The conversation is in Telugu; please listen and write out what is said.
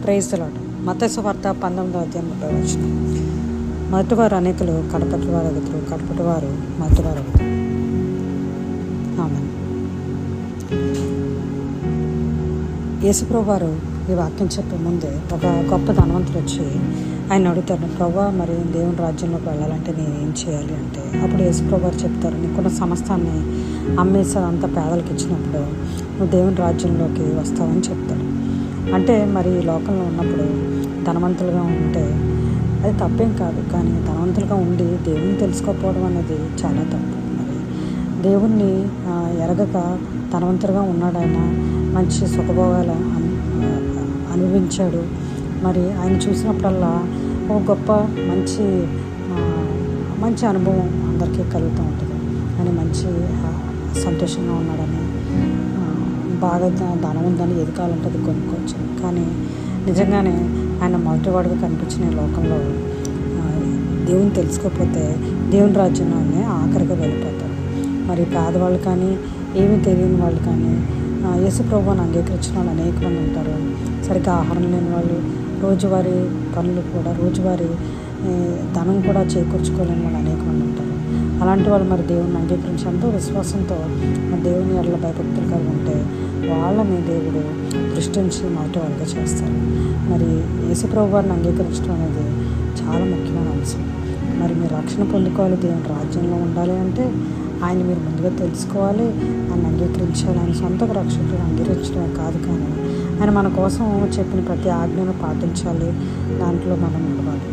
Praise the lord. మత్తయి సువార్త 19:30. మొదటివారు అనేకులు, కడపటివారు అగుదురు, కడపటివారు మొదటివారు అగుదురు. ఆమేన్. యేసుప్రభు వారు ఈ వాక్యం చెప్పే ముందే ఒక గొప్ప ధనవంతుడు వచ్చి ఆయన అడుగుతాడు, ప్రభువా, మరి దేవుని రాజ్యంలోకి వెళ్ళాలంటే నేను ఏం చేయాలి అంటే, అప్పుడు యేసుప్రభు వారు చెప్తారు, నీకున్న సమస్తాన్ని అమ్మేసి అంతా పేదలకు ఇచ్చినప్పుడు నువ్వు దేవుని రాజ్యంలోకి వస్తావని చెప్తాడు. అంటే మరి ఈ లోకంలో ఉన్నప్పుడు ధనవంతులుగా ఉంటే అది తప్పేం కాదు, కానీ ధనవంతులుగా ఉండి దేవుని తెలుసుకోకపోవడం అనేది చాలా తప్పు. మరి దేవుణ్ణి ఎరగక ధనవంతులుగా ఉన్నాడు. ఆయన మంచి సుఖభోగాలు అనుభవించాడు. మరి ఆయన చూసినప్పుడల్లా ఒక గొప్ప మంచి అనుభవం అందరికీ కలుగుతూ ఉంటుంది. ఆయన మంచి సంతోషంగా ఉన్నాడని, బాగా ధనం ఉందని ఏది కావాలంటే అది కొనుక్కోవచ్చు. కానీ నిజంగానే ఆయన మొదటివాడిగా కనిపించిన ఈ లోకంలో దేవుని తెలుసుకోకపోతే దేవుని రాజ్యంలోనే ఆఖరిగా వెళ్ళిపోతారు. మరి పేదవాళ్ళు కానీ, ఏమీ తెలియని వాళ్ళు కానీ, యేసు ప్రభువుని అంగీకరించిన వాళ్ళు అనేక మంది ఉంటారు. సరిగ్గా ఆహారం లేని వాళ్ళు, రోజువారీ పనులు కూడా, రోజువారీ ధనం కూడా చేకూర్చుకోలేని వాళ్ళు అనేక మంది ఉంటారు. అలాంటి వాళ్ళు మరి దేవుని అంగీకరించేంతో విశ్వాసంతో దేవుని ఎడల భయభక్తులు కలిగి ఉంటే వాళ్ళని దేవుడు దృష్టించి మొదటి వాళ్ళగా చేస్తారు. మరి యేసుప్రభు వారిని అంగీకరించడం అనేది చాలా ముఖ్యమైన అంశం. మరి మీరు రక్షణ పొందుకోవాలి, దేవుని రాజ్యంలో ఉండాలి అంటే ఆయన మీరు ముందుగా తెలుసుకోవాలి, ఆయన అంగీకరించాలి. ఆయన సొంత రక్షకులను అంగీకరించడమే కాదు, కానీ ఆయన మన కోసం చెప్పిన ప్రతి ఆజ్ఞను పాటించాలి, దాంట్లో మనం నడవాలి.